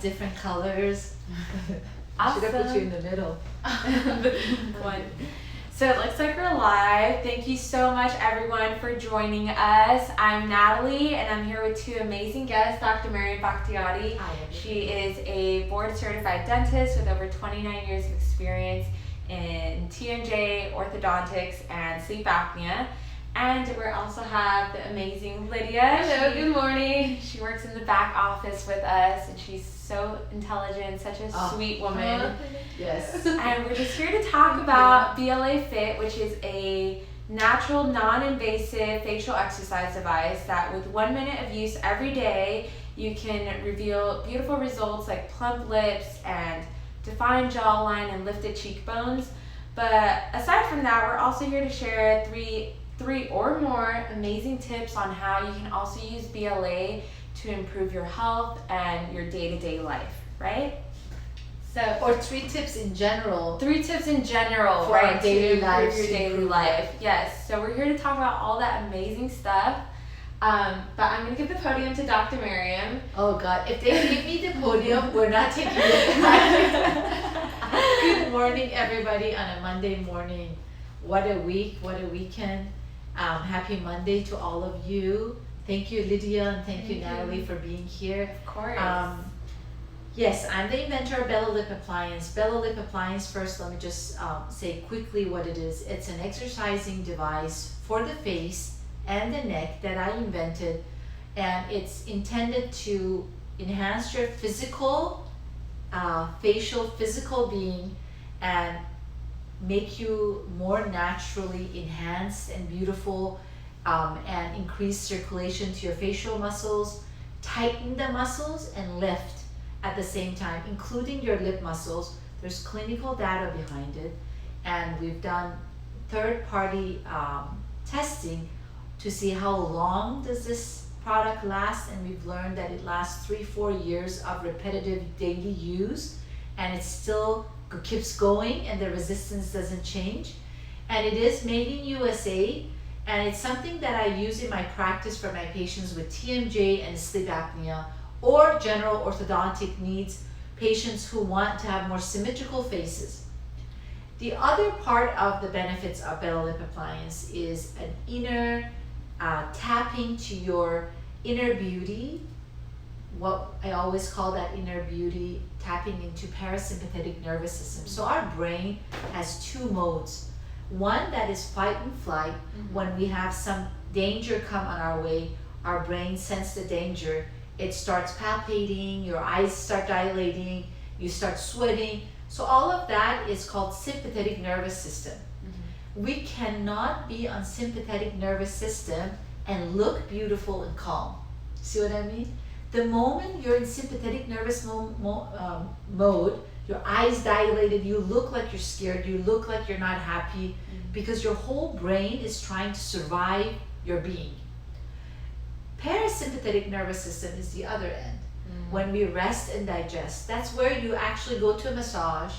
different colors. Awesome. Should have put you in the middle. One. So it looks like we're live. Thank you so much, everyone, for joining us. I'm Natalie, and I'm here with two amazing guests, Dr. Mary Bakhtiari. Hi, She is a board-certified dentist with over 29 years of experience in TMJ, orthodontics, and sleep apnea. And we also have the amazing Lydia. Hello, good morning. She works in the back office with us, and she's so intelligent, such a sweet woman. Yes. And we're just here to talk about BLA Fit, which is a natural, non-invasive facial exercise device that with 1 minute of use every day, you can reveal beautiful results like plump lips and defined jawline and lifted cheekbones. But aside from that, we're also here to share three or more amazing tips on how you can also use BLA to improve your health and your day-to-day life, right? So, Or 3 tips in general. 3 tips in general, For right, our daily to lives, improve your to daily improve life. Yes, so we're here to talk about all that amazing stuff. But I'm going to give the podium to Dr. Miriam. Oh God, if they give me the podium, we're not taking it back. Good morning, everybody, on a Monday morning. What a week, what a weekend. Happy Monday to all of you. Thank you, Lydia, and thank you, Natalie, for being here. Of course. Yes, I'm the inventor of Bello Lip Appliance. Bello Lip Appliance, first, let me just say quickly what it is. It's an exercising device for the face and the neck that I invented, and it's intended to enhance your physical, facial being and make you more naturally enhanced and beautiful, and increase circulation to your facial muscles, tighten the muscles, and lift at the same time, including your lip muscles. There's clinical data behind it, and we've done third-party testing to see how long does this product last, and we've learned that it lasts 3-4 years of repetitive daily use, and it still keeps going and the resistance doesn't change. And it is made in USA, and it's something that I use in my practice for my patients with TMJ and sleep apnea, or general orthodontic needs, patients who want to have more symmetrical faces. The other part of the benefits of Bello Lip Appliance is an inner tapping to your inner beauty. What I always call that inner beauty, tapping into parasympathetic nervous system. So our brain has 2 modes. One that is fight and flight. When we have some danger come on our way, our brain senses the danger. It starts palpating, your eyes start dilating, you start sweating. So all of that is called sympathetic nervous system. We cannot be on sympathetic nervous system and look beautiful and calm. See what I mean? The moment you're in sympathetic nervous mode, your eyes dilated, you look like you're scared, you look like you're not happy, because your whole brain is trying to survive your being. Parasympathetic nervous system is the other end. When we rest and digest, that's where you actually go to a massage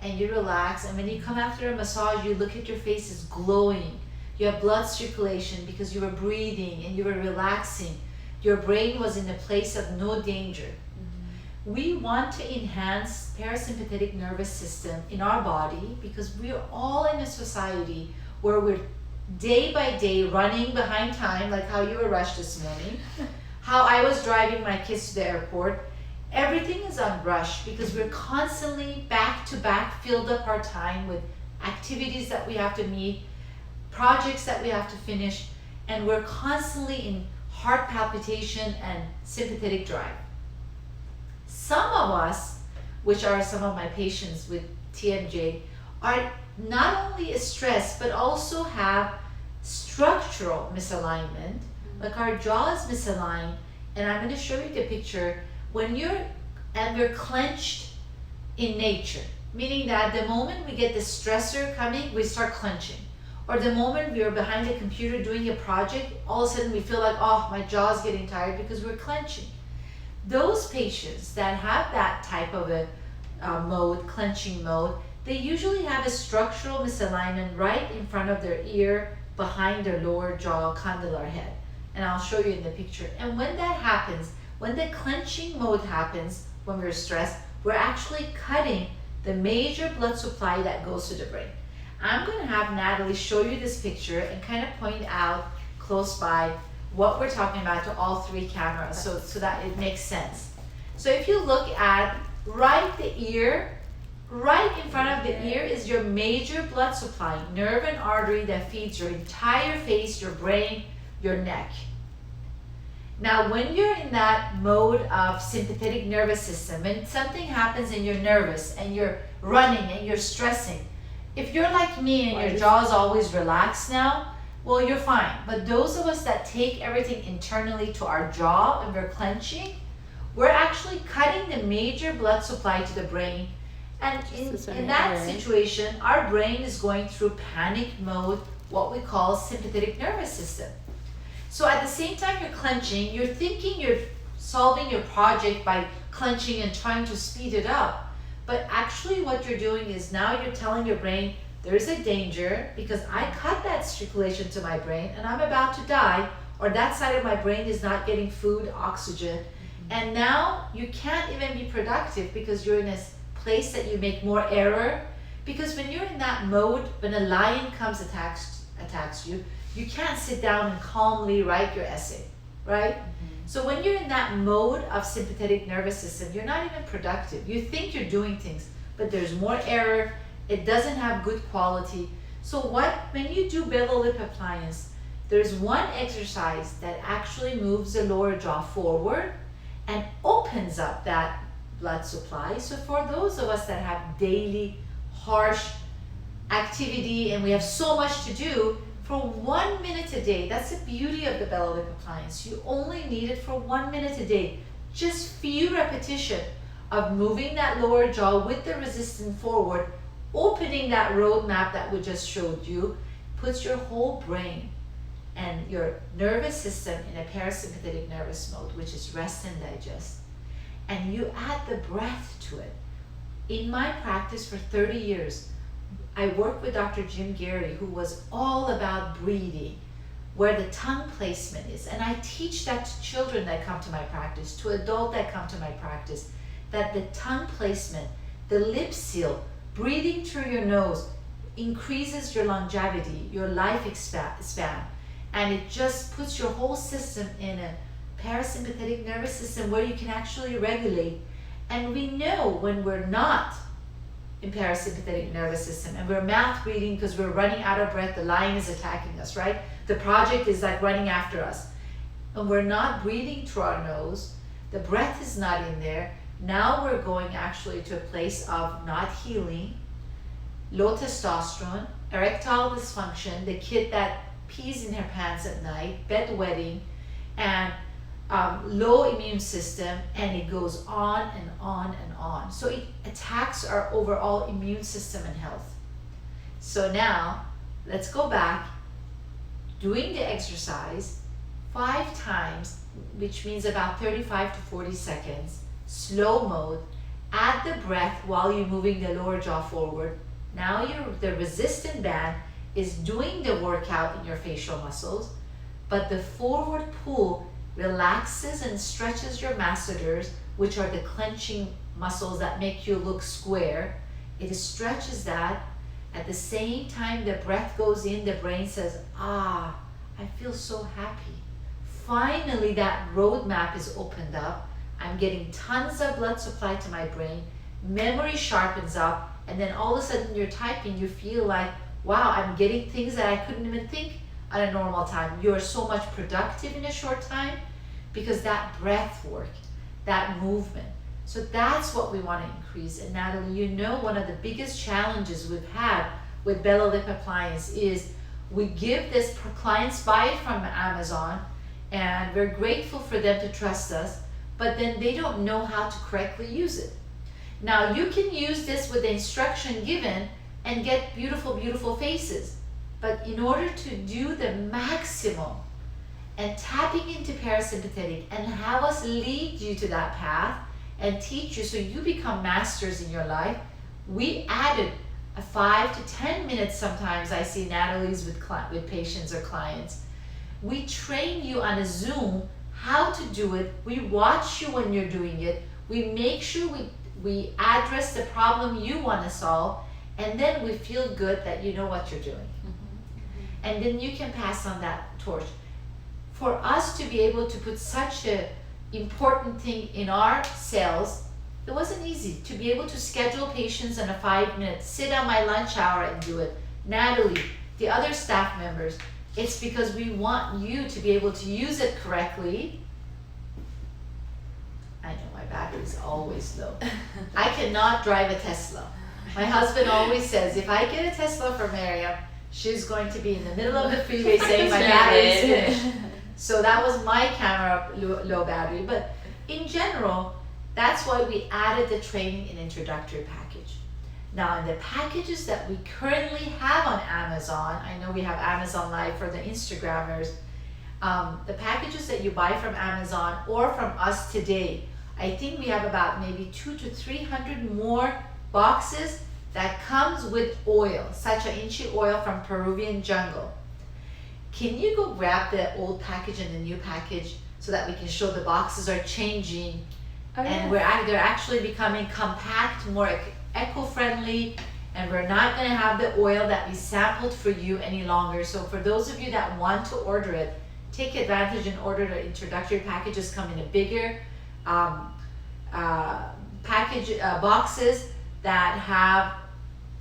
and you relax, and when you come after a massage, you look at your face is glowing. You have blood circulation because you were breathing and you were relaxing. Your brain was in a place of no danger. We want to enhance parasympathetic nervous system in our body because we are all in a society where we're day by day running behind time, like how you were rushed this morning, how I was driving my kids to the airport. Everything is on rush because we're constantly back to back, filled up our time with activities that we have to meet, projects that we have to finish, and we're constantly in heart palpitation and sympathetic drive. Some of us, which are some of my patients with TMJ, are not only stressed but also have structural misalignment, like our jaw is misaligned, and I'm going to show you the picture. When we're clenched in nature, meaning that the moment we get the stressor coming, we start clenching. Or the moment we are behind a computer doing a project, all of a sudden we feel like, oh, my jaw's getting tired because we're clenching. Those patients that have that type of a mode, clenching mode, they usually have a structural misalignment right in front of their ear, behind their lower jaw, condylar head. And I'll show you in the picture. And when that happens, when the clenching mode happens, when we're stressed, we're actually cutting the major blood supply that goes to the brain. I'm going to have Natalie show you this picture and kind of point out close by what we're talking about to all three cameras so that it makes sense. So if you look at right the ear, right in front of the ear is your major blood supply, nerve and artery that feeds your entire face, your brain, your neck. Now, when you're in that mode of sympathetic nervous system, when something happens and you're nervous and you're running and you're stressing, if you're like me and your jaw is always relaxed now, well, you're fine. But those of us that take everything internally to our jaw and we're clenching, we're actually cutting the major blood supply to the brain. And in that situation, our brain is going through panic mode, what we call sympathetic nervous system. So at the same time you're clenching, you're thinking you're solving your project by clenching and trying to speed it up. But actually what you're doing is now you're telling your brain, there's a danger because I cut that circulation to my brain and I'm about to die, or that side of my brain is not getting food, oxygen. And now you can't even be productive because you're in a place that you make more error. Because when you're in that mode, when a lion comes attacks you, you can't sit down and calmly write your essay, right? So when you're in that mode of sympathetic nervous system, you're not even productive. You think you're doing things, but there's more error. It doesn't have good quality. So when you do bellow lip appliance, there's one exercise that actually moves the lower jaw forward and opens up that blood supply. So for those of us that have daily harsh activity and we have so much to do, for 1 minute a day, that's the beauty of the bellow lip appliance. You only need it for 1 minute a day. Just few repetition of moving that lower jaw with the resistance forward, opening that roadmap that we just showed you, puts your whole brain and your nervous system in a parasympathetic nervous mode, which is rest and digest. And you add the breath to it. In my practice for 30 years, I worked with Dr. Jim Garrity, who was all about breathing, where the tongue placement is. And I teach that to children that come to my practice, to adults that come to my practice, that the tongue placement, the lip seal, breathing through your nose increases your longevity, your life span. And it just puts your whole system in a parasympathetic nervous system where you can actually regulate. And we know when we're not in parasympathetic nervous system and we're mouth breathing because we're running out of breath, the lion is attacking us, right? The project is like running after us. And we're not breathing through our nose, the breath is not in there. Now we're going actually to a place of not healing, low testosterone, erectile dysfunction, the kid that pees in her pants at night, bedwetting, and low immune system, and it goes on and on and on. So it attacks our overall immune system and health. So now let's go back, doing the exercise 5 times, which means about 35 to 40 seconds, slow mode, add the breath while you're moving the lower jaw forward. Now the resistant band is doing the workout in your facial muscles, but the forward pull relaxes and stretches your masseters, which are the clenching muscles that make you look square. It stretches that. At the same time the breath goes in, the brain says, I feel so happy. Finally, that roadmap is opened up. I'm getting tons of blood supply to my brain. Memory sharpens up, and then all of a sudden you're typing, you feel like, wow, I'm getting things that I couldn't even think at a normal time. You're so much productive in a short time because that breath work, that movement. So that's what we want to increase. And Natalie, you know, one of the biggest challenges we've had with bellow lip appliance is we give this, clients buy it from Amazon, and we're grateful for them to trust us, but then they don't know how to correctly use it. Now you can use this with the instruction given and get beautiful, beautiful faces. But in order to do the maximum and tapping into parasympathetic and have us lead you to that path and teach you so you become masters in your life, we added a 5 to 10 minutes. Sometimes I see Natalie's with patients or clients. We train you on a Zoom how to do it. We watch you when you're doing it. We make sure we address the problem you want to solve, and then we feel good that you know what you're doing. And then you can pass on that torch. For us to be able to put such a important thing in our cells, it wasn't easy to be able to schedule patients in a 5 minute, sit on my lunch hour and do it. Natalie, the other staff members, it's because we want you to be able to use it correctly. I know my battery's always low. I cannot drive a Tesla. My husband always says, if I get a Tesla for Miriam, she's going to be in the middle of the freeway saying my battery's finished. So that was my camera low battery. But in general, that's why we added the training and introductory package. Now in the packages that we currently have on Amazon, I know we have Amazon Live for the Instagrammers, the packages that you buy from Amazon or from us today, I think we have about maybe 200 to 300 more boxes that comes with oil, such an inchi oil from Peruvian jungle. Can you go grab the old package and the new package so that we can show the boxes are changing? And they're actually becoming compact, more eco-friendly, and we're not going to have the oil that we sampled for you any longer. So for those of you that want to order it, take advantage and order the introductory packages. Come in a bigger boxes that have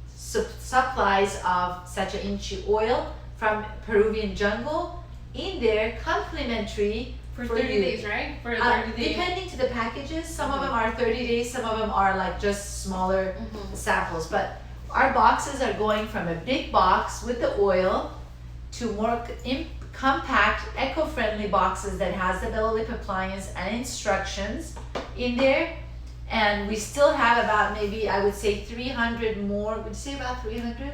supplies of sacha inchi oil from Peruvian jungle in there, complimentary for 30 days, right? For 30 days. Depending to the packages, some of them are 30 days, some of them are like just smaller samples. But our boxes are going from a big box with the oil to more compact, eco-friendly boxes that has the belly lip appliance and instructions in there. And we still have about maybe, I would say 300 more, would you say about 300?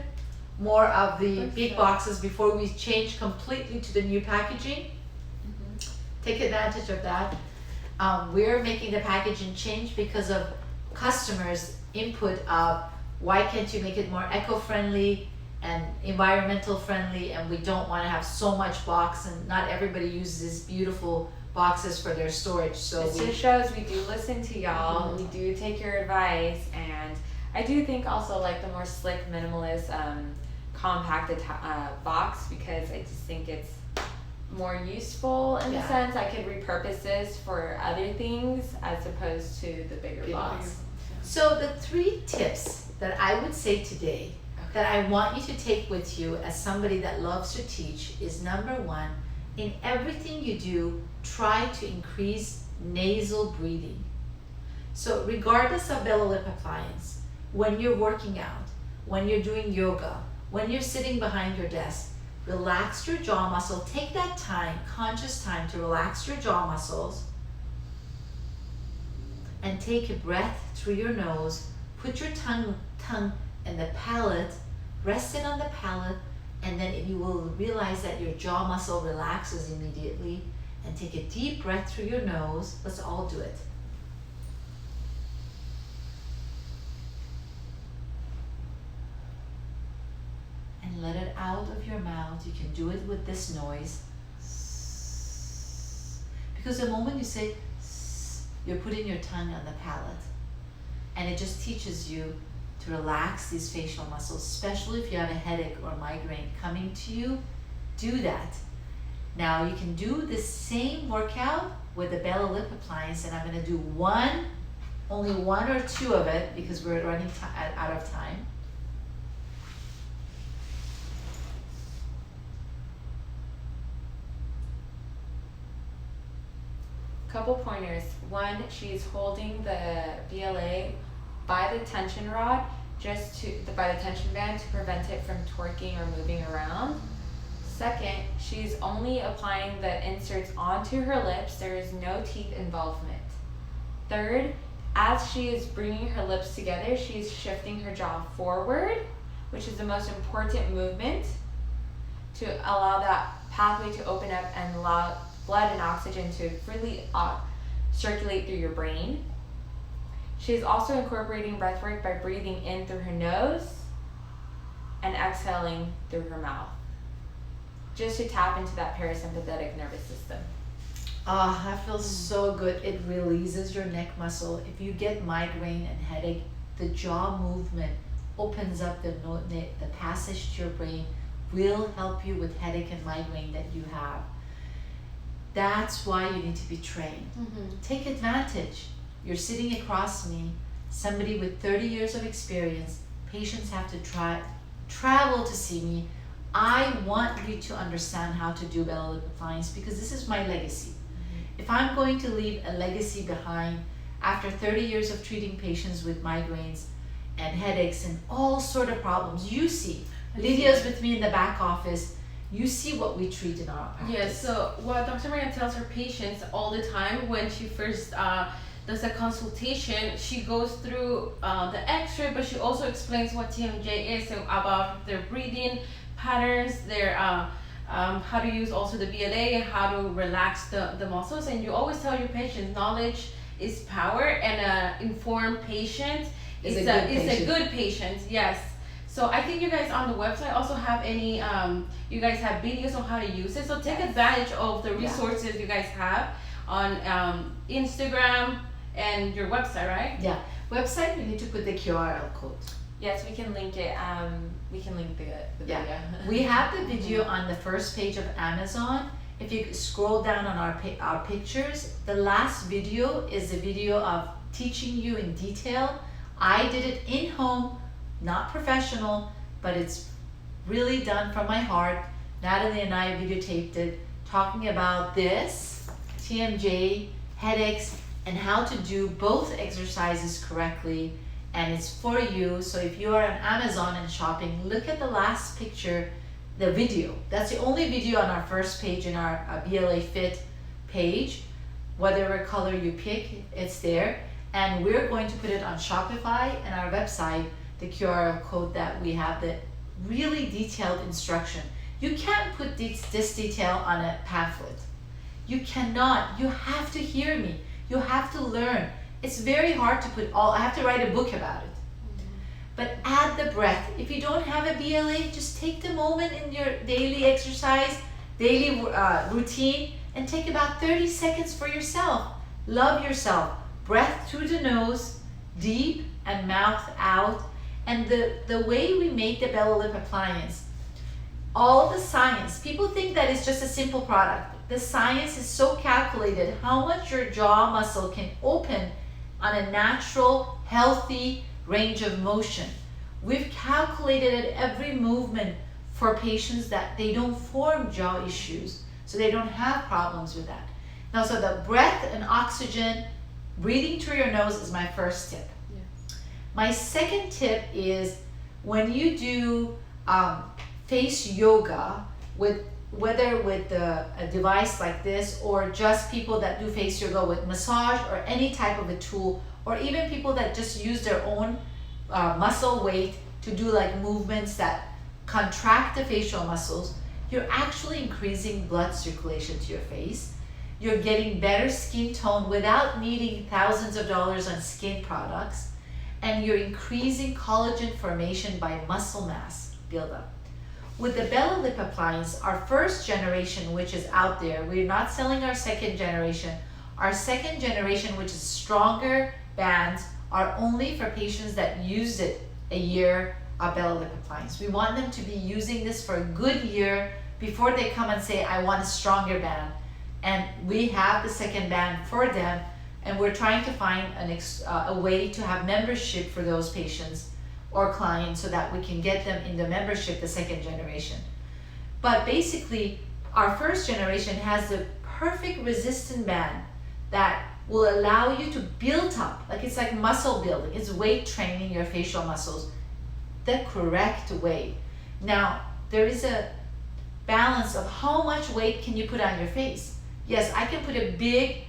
More of the big boxes before we change completely to the new packaging. Take advantage of that. We're making the packaging change because of customers' input of why can't you make it more eco-friendly and environmental friendly, and we don't want to have so much box, and not everybody uses beautiful boxes for their storage. So it just shows we do listen to y'all, we do take your advice, and I do think also like the more slick, minimalist, compacted box, because I just think it's more useful in the sense I could repurpose this for other things as opposed to the bigger box. So the 3 tips that I would say today that I want you to take with you as somebody that loves to teach is, number 1, in everything you do, try to increase nasal breathing. So regardless of belly lip appliance, when you're working out, when you're doing yoga, when you're sitting behind your desk, relax your jaw muscle. Take that time, conscious time, to relax your jaw muscles and take a breath through your nose. Put your tongue in the palate, rest it on the palate, and then you will realize that your jaw muscle relaxes immediately. And take a deep breath through your nose. Let's all do it. And let it out of your mouth. You can do it with this noise. Because the moment you say, you're putting your tongue on the palate. And it just teaches you to relax these facial muscles, especially if you have a headache or migraine coming to you. Do that. Now you can do the same workout with the belly lip appliance, and I'm going to do only 1 or 2 of it because we're running out of time. Couple pointers. 1, she's holding the BLA by the tension rod, by the tension band, to prevent it from twerking or moving around. 2nd, she's only applying the inserts onto her lips. There is no teeth involvement. 3rd, as she is bringing her lips together, she is shifting her jaw forward, which is the most important movement to allow that pathway to open up and allow blood and oxygen to freely circulate through your brain. She is also incorporating breath work by breathing in through her nose and exhaling through her mouth, just to tap into that parasympathetic nervous system. Ah, that feels so good. It releases your neck muscle. If you get migraine and headache, the jaw movement opens up the passage to your brain, will help you with headache and migraine that you have. That's why you need to be trained. Take advantage. You're sitting across me, somebody with 30 years of experience. Patients have to travel to see me. I want you to understand how to do belly lip appliance because this is my legacy. If I'm going to leave a legacy behind after 30 years of treating patients with migraines and headaches and all sort of problems, you see, Lydia's with me in the back office, you see what we treat in our practice. Yes, so what Dr. Maria tells her patients all the time when she first does a consultation, she goes through the x-ray, but she also explains what TMJ is, so about their breathing patterns, their how to use also the BLA, how to relax the muscles. And you always tell your patients knowledge is power, and an informed patient is a good patient. Yes. So I think you guys on the website also have any, you guys have videos on how to use it. So take advantage of the resources you guys have on Instagram and your website, right? Yeah. Website, we need to put the QR code. Yes, we can link it. We can link the video. We have the video on the first page of Amazon. If you scroll down on our pictures, the last video is a video of teaching you in detail. I did it in home, not professional, but it's really done from my heart. Natalie and I videotaped it, talking about this, TMJ, headaches, and how to do both exercises correctly. And it's for you. So if you are on Amazon and shopping, look at the last picture, the video. That's the only video on our first page in our BLA Fit page. Whatever color you pick, it's there. And we're going to put it on Shopify and our website, the QR code that we have, the really detailed instruction. You can't put this detail on a pamphlet. You cannot. You have to hear me. You have to learn. It's very hard to put all, I have to write a book about it. But add the breath. If you don't have a BLA, just take the moment in your daily exercise, daily routine, and take about 30 seconds for yourself. Love yourself. Breath through the nose, deep, and mouth out. And the way we make the belly lip appliance, all the science, people think that it's just a simple product. The science is so calculated how much your jaw muscle can open on a natural, healthy range of motion. We've calculated it every movement for patients that they don't form jaw issues, so they don't have problems with that. Now, so the breath and oxygen, breathing through your nose is my first tip. Yes. My second tip is when you do face yoga, whether with a device like this or just people that do face yoga with massage or any type of a tool, or even people that just use their own muscle weight to do like movements that contract the facial muscles, you're actually increasing blood circulation to your face. You're getting better skin tone without needing thousands of dollars on skin products, and you're increasing collagen formation by muscle mass buildup. With the belly lip appliance, our first generation, which is out there, we're not selling our second generation. Our second generation, which is stronger bands, are only for patients that used it a year of belly lip appliance. We want them to be using this for a good year before they come and say, I want a stronger band. And we have the second band for them, and we're trying to find a way to have membership for those patients or clients so that we can get them in the membership, the second generation. But basically, our first generation has the perfect resistant band that will allow you to build up, like it's like muscle building, it's weight training your facial muscles the correct way. Now, there is a balance of how much weight can you put on your face. Yes, I can put a big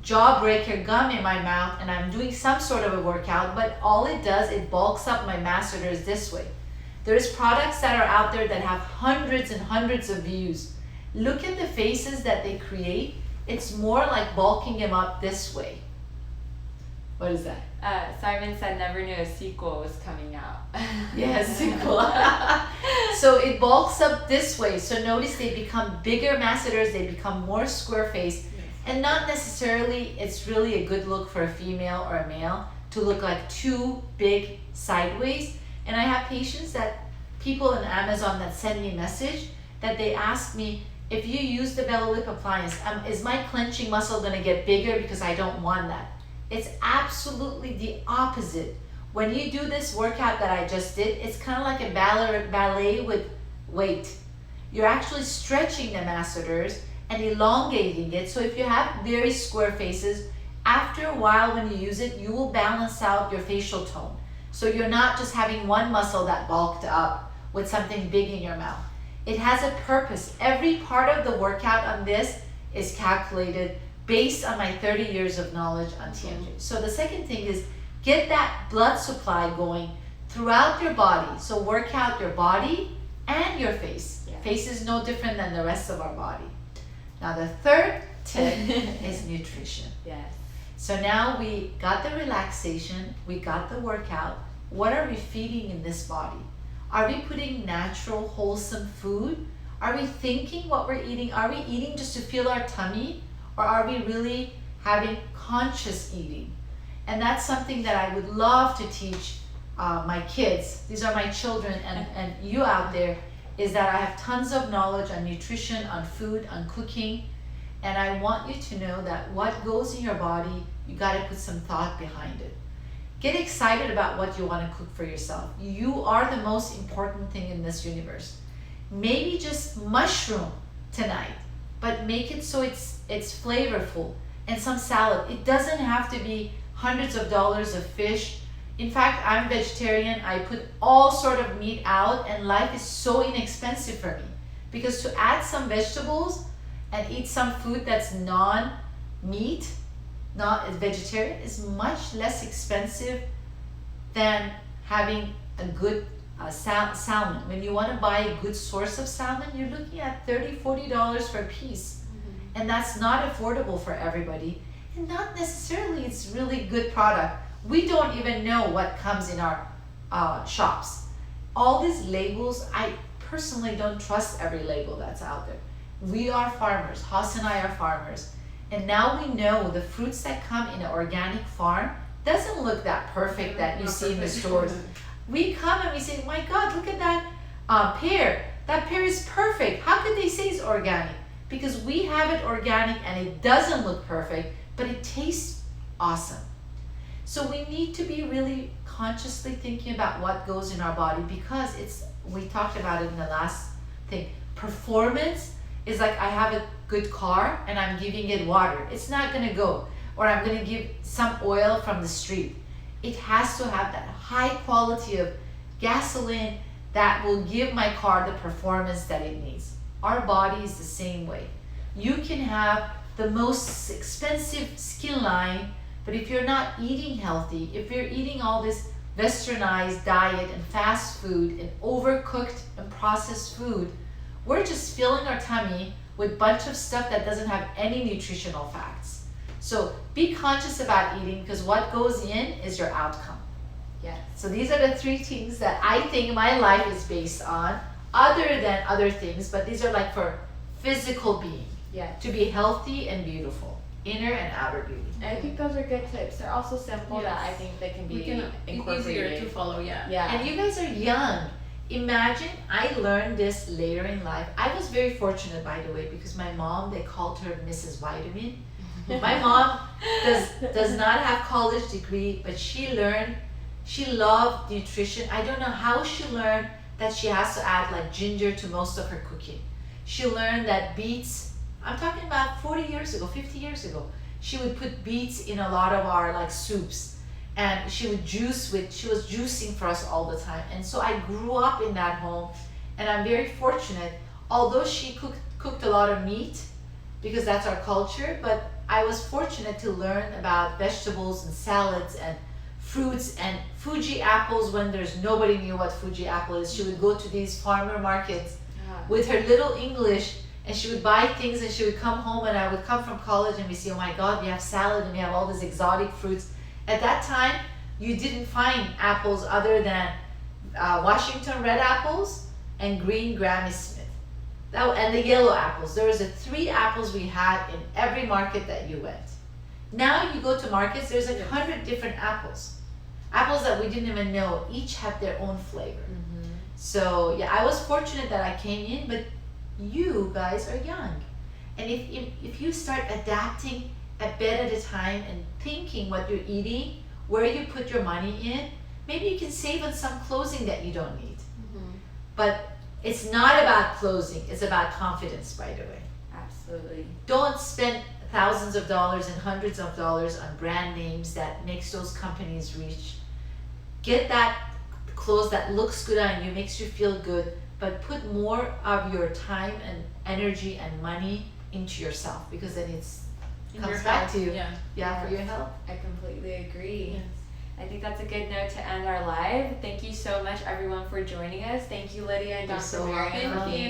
jawbreaker gum in my mouth and I'm doing some sort of a workout, but all it does, it bulks up my masseters this way. There's products that are out there that have hundreds and hundreds of views. Look at the faces that they create. It's more like bulking them up this way. What is that? Simon said never knew a sequel was coming out. Yes, sequel. So it bulks up this way. So notice they become bigger masseters, they become more square face. And not necessarily it's really a good look for a female or a male to look like too big sideways. And I have patients that people on Amazon that send me a message that they ask me, if you use the belly lip appliance, is my clenching muscle going to get bigger because I don't want that? It's absolutely the opposite. When you do this workout that I just did, it's kind of like a ballet with weight. You're actually stretching the masseters and elongating it. So if you have very square faces, after a while when you use it, you will balance out your facial tone. So you're not just having one muscle that bulked up with something big in your mouth. It has a purpose. Every part of the workout on this is calculated based on my 30 years of knowledge on TMJ. So the second thing is get that blood supply going throughout your body. So work out your body and your face. Yeah. Face is no different than the rest of our body. Now the third tip is nutrition. Yes. So now we got the relaxation, we got the workout. What are we feeding in this body? Are we putting natural, wholesome food? Are we thinking what we're eating? Are we eating just to fill our tummy? Or are we really having conscious eating? And that's something that I would love to teach my kids. These are my children and you out there, is that I have tons of knowledge on nutrition, on food, on cooking. And I want you to know that what goes in your body, you gotta put some thought behind it. Get excited about what you wanna cook for yourself. You are the most important thing in this universe. Maybe just mushroom tonight, but make it so it's flavorful, and some salad. It doesn't have to be hundreds of dollars of fish. In fact, I'm vegetarian. I put all sort of meat out, and life is so inexpensive for me. Because to add some vegetables and eat some food that's non-meat, not vegetarian, is much less expensive than having a good salmon. When you want to buy a good source of salmon, you're looking at $30, $40 for a piece. And that's not affordable for everybody. And not necessarily it's really good product. We don't even know what comes in our shops. All these labels, I personally don't trust every label that's out there. We are farmers. Haas and I are farmers. And now we know the fruits that come in an organic farm doesn't look that perfect that you see in the stores. We come and we say, my God, look at that pear. That pear is perfect. How could they say it's organic? Because we have it organic and it doesn't look perfect, but it tastes awesome. So we need to be really consciously thinking about what goes in our body, because we talked about it in the last thing. Performance is like I have a good car and I'm giving it water. It's not gonna go. Or I'm gonna give some oil from the street. It has to have that high quality of gasoline that will give my car the performance that it needs. Our body is the same way. You can have the most expensive skin line, but if you're not eating healthy, if you're eating all this westernized diet and fast food and overcooked and processed food, we're just filling our tummy with a bunch of stuff that doesn't have any nutritional facts. So be conscious about eating, because what goes in is your outcome. Yes. So these are the 3 things that I think my life is based on, other than other things, but these are like for physical being. Yeah. To be healthy and beautiful, inner and outer beauty. I think those are good tips. They're also simple that I think they can be incorporated. Easier to follow, Yeah. And you guys are young. Imagine, I learned this later in life. I was very fortunate, by the way, because my mom, they called her Mrs. Vitamin. My mom does not have college degree, but she loved nutrition. I don't know how she learned that she has to add like ginger to most of her cooking. She learned that beets, I'm talking about 40 years ago, 50 years ago, she would put beets in a lot of our like soups, and she was juicing for us all the time. And so I grew up in that home, and I'm very fortunate, although she cooked a lot of meat because that's our culture, but I was fortunate to learn about vegetables and salads and fruits and Fuji apples when there's nobody knew what Fuji apple is. She would go to these farmer markets with her little English, and she would buy things, and she would come home, and I would come from college and we say, oh my God, we have salad and we have all these exotic fruits. At that time, you didn't find apples other than Washington red apples and green Granny Smith. And the yellow apples. There was the 3 apples we had in every market that you went. Now you go to markets, there's like 100 different apples. Apples that we didn't even know, each have their own flavor. So yeah, I was fortunate that I came in, but you guys are young. And if you start adapting a bit at a time and thinking what you're eating, where you put your money in, maybe you can save on some clothing that you don't need. But it's not about clothing, it's about confidence, by the way. Absolutely. Don't spend thousands of dollars and hundreds of dollars on brand names that makes those companies rich. Get that clothes that looks good on you, makes you feel good, but put more of your time and energy and money into yourself, because then it comes back to you. For your health. I completely agree. Yes. I think that's a good note to end our live. Thank you so much, everyone, for joining us. Thank you, Lydia and You're Dr. so Mariam. welcome. Thank you.